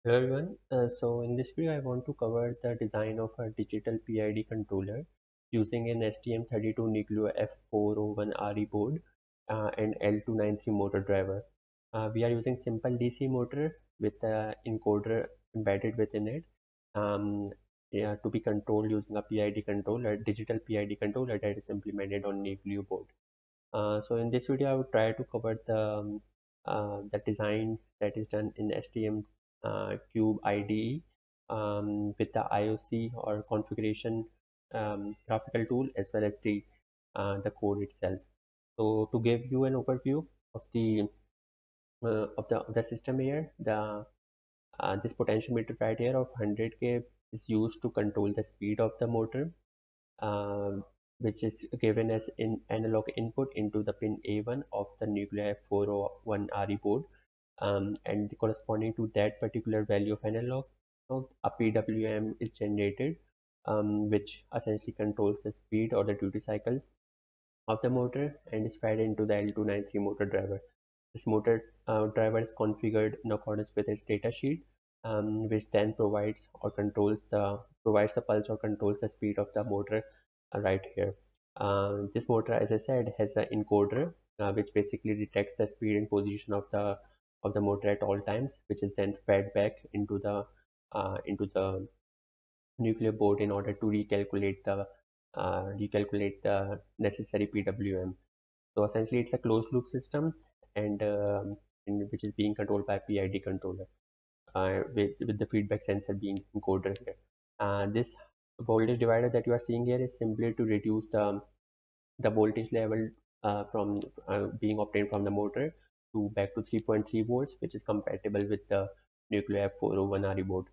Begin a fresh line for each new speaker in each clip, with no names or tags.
Hello everyone. So in this video, I want to cover the design of a digital PID controller using an STM32 Nucleo F401RE board and L293 motor driver. We are using simple DC motor with an encoder embedded within it yeah, to be controlled using a PID controller, digital PID controller that is implemented on Nucleo board. So in this video, I would try to cover the design that is done in STM Cube IDE with the IOC or configuration graphical tool as well as the code itself. So to give you an overview of the system here, this potentiometer right here of 100K is used to control the speed of the motor, um, which is given as in analog input into the pin A1 of the Nucleo F401RE board, and corresponding to that particular value of analog, a PWM is generated, which essentially controls the speed or the duty cycle of the motor and is fed into the L293 motor driver. This motor driver is configured in accordance with its data sheet, which then provides the pulse or controls the speed of the motor right here. This motor, as I said, has an encoder which basically detects the speed and position of the motor at all times, which is then fed back into the Nucleo board in order to recalculate the necessary PWM. So essentially, it's a closed loop system, and, which is being controlled by PID controller with the feedback sensor being encoded here. This voltage divider that you are seeing here is simply to reduce the voltage level from being obtained from the motor to back to 3.3 volts, which is compatible with the Nucleo F401RE board.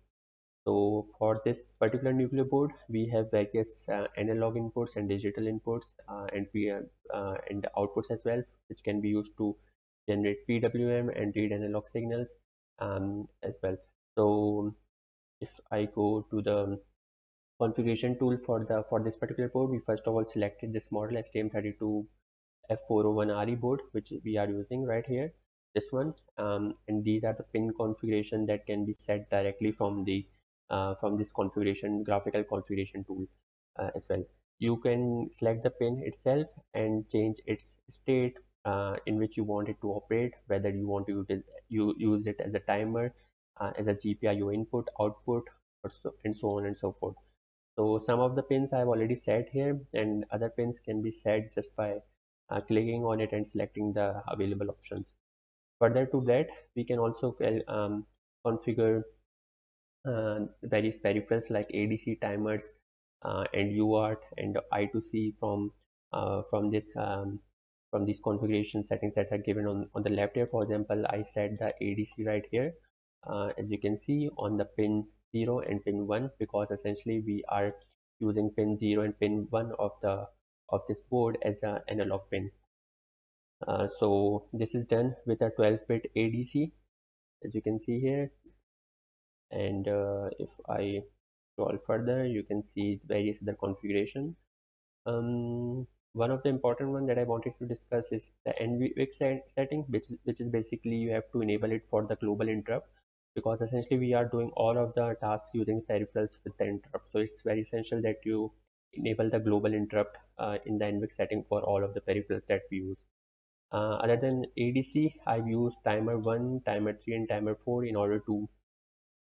So for this particular Nucleo board, we have various analog inputs and digital inputs, and outputs as well, which can be used to generate PWM and read analog signals as well. So if I go to the configuration tool for this particular board, we first of all selected this model STM32 F401RE board, which we are using right here, this one, and these are the pin configuration that can be set directly from this configuration graphical configuration tool as well. You can select the pin itself and change its state in which you want it to operate, whether you want to use it as a timer, as a GPIO input, output, and so on and so forth. So some of the pins I have already set here, and other pins can be set just by clicking on it and selecting the available options. Further to that, we can also configure various peripherals like ADC timers and UART and I2C from these configuration settings that are given on the left here. For example, I set the ADC right here, as you can see on the pin 0 and pin 1, because essentially we are using pin 0 and pin 1 of this board as an analog pin. So this is done with a 12-bit ADC, as you can see here. And if I scroll further, you can see various other configuration. One of the important one that I wanted to discuss is the NVIC setting, which is basically you have to enable it for the global interrupt, because essentially we are doing all of the tasks using peripherals with the interrupt. So it's very essential that you enable the global interrupt in the NVIC setting for all of the peripherals that we use. Other than ADC, I've used timer 1, timer 3, and timer 4 in order to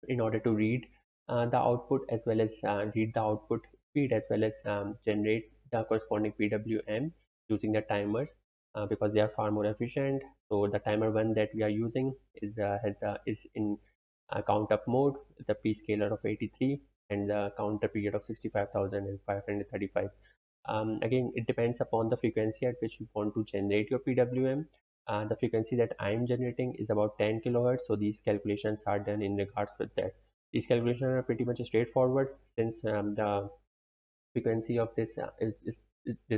read the output as well as read the output speed as well as generate the corresponding PWM using the timers because they are far more efficient. So the timer one that we are using is in count up mode, the p-scaler of 83 and the counter period of 65,535. Again, it depends upon the frequency at which you want to generate your PWM. The frequency that I'm generating is about 10 kilohertz, so these calculations are done in regards with that. These calculations are pretty much straightforward since the frequency of this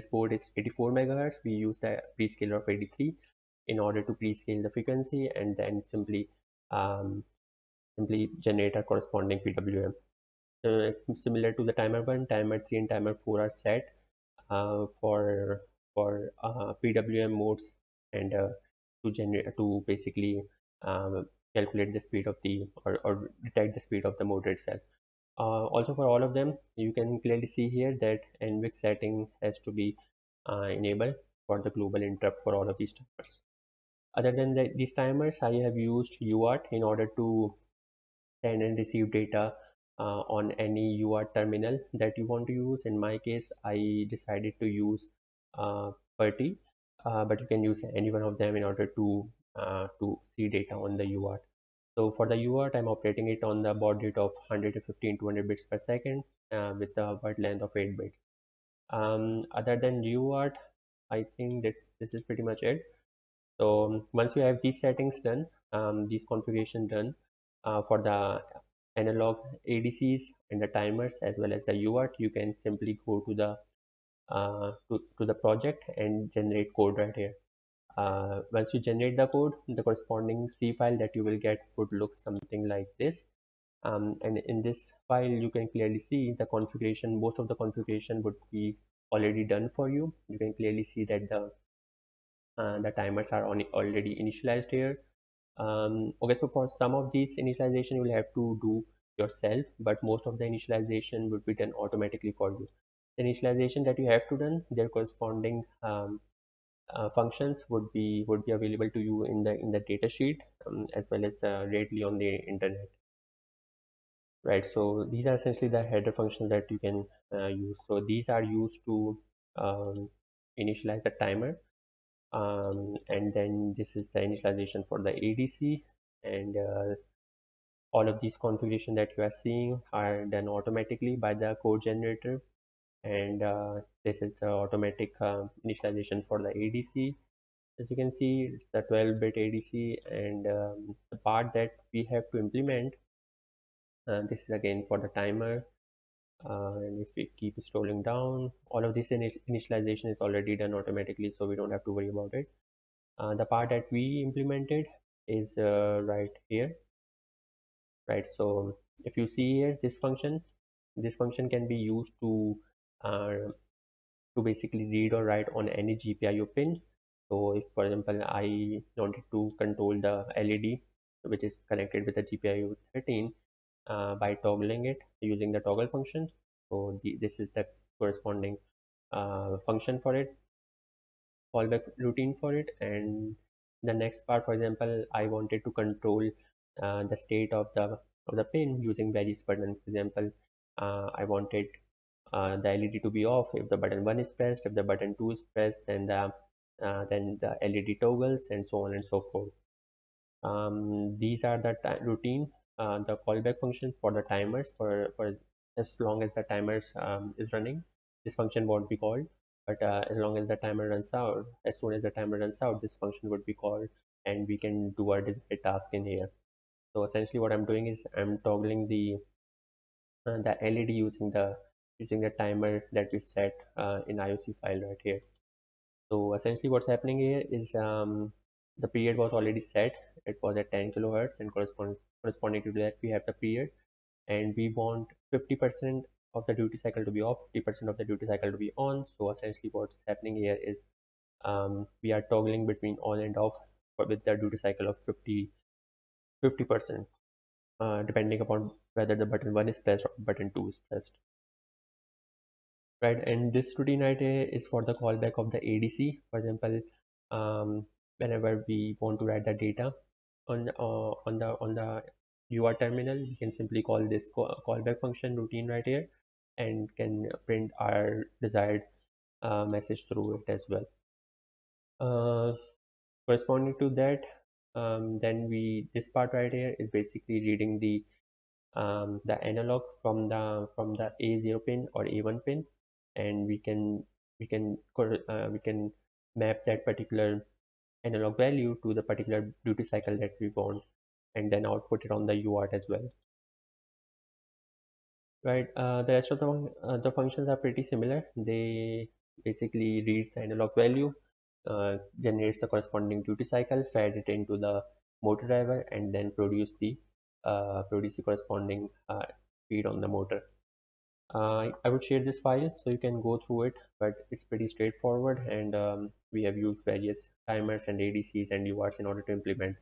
board is 84 megahertz. We use the prescaler of 83 in order to prescale the frequency and then um, simply generate a corresponding PWM. Similar to the timer 1, timer 3, and timer 4 are set for PWM modes and to basically calculate the speed of the or detect the speed of the motor itself. Also for all of them, you can clearly see here that NVIC setting has to be enabled for the global interrupt for all of these timers. Other than these timers, I have used UART in order to send and receive data on any UART terminal that you want to use. In my case, I decided to use PERT, but you can use any one of them in order to see data on the UART. So for the UART, I'm operating it on the baud rate of 115 200 bits per second with the word length of 8 bits. Other than UART, I think that this is pretty much it. So once you have these settings done, these configuration done for the analog ADCs and the timers as well as the UART, you can simply go to the to the project and generate code right here. Once you generate the code, the corresponding C file that you will get would look something like this. And in this file, you can clearly see the configuration. Most of the configuration would be already done for you. You can clearly see that the timers are already initialized here. Okay, so for some of these initialization, you will have to do yourself, but most of the initialization would be done automatically for you. The initialization that you have to done, their corresponding functions would be available to you in the data sheet as well as readily on the internet, right? So these are essentially the header functions that you can use. So these are used to um, initialize the timer, and then this is the initialization for the ADC, and all of these configuration that you are seeing are done automatically by the code generator, and this is the automatic initialization for the ADC. As you can see, it's a 12-bit ADC, and the part that we have to implement, this is again for the timer. And if we keep scrolling down, all of this initialization is already done automatically, so we don't have to worry about it. The part that we implemented is right here, right? So if you see here, this function can be used uh, to basically read or write on any GPIO pin. So if, for example, I wanted to control the LED which is connected with the GPIO 13 by toggling it using the toggle function. So this is the corresponding function for it, fallback routine for it. And the next part, for example, I wanted to control the state of the pin using various buttons. For example, I wanted the LED to be off if the button 1 is pressed. If the button 2 is pressed, then the LED toggles, and so on and so forth. These are the routine, the callback function for the timers. For as long as the timers is running, this function won't be called. But as long as the timer runs out, as soon as the timer runs out, this function would be called, and we can do our desired task in here. So essentially, what I'm doing is I'm toggling the LED using the timer that we set in IOC file right here. So essentially what's happening here is the period was already set. It was at 10 kilohertz, and corresponding to that we have the period, and we want 50% of the duty cycle to be off, 50% of the duty cycle to be on. So essentially what's happening here is we are toggling between on and off with the duty cycle of 50% depending upon whether the button 1 is pressed or button 2 is pressed, right? And this routine right here is for the callback of the ADC. For example, whenever we want to write the data on the UART terminal, we can simply call this callback function routine right here, and can print our desired message through it as well. Corresponding to that, then this part right here is basically reading the analog from the A0 pin or A1 pin, and we can map that particular analog value to the particular duty cycle that we want, and then output it on the UART as well, right? The rest of the functions are pretty similar. They basically read the analog value, generates the corresponding duty cycle, fed it into the motor driver, and then produce the corresponding feed on the motor. I would share this file so you can go through it, but it's pretty straightforward, and we have used various timers and ADCs and UARTs in order to implement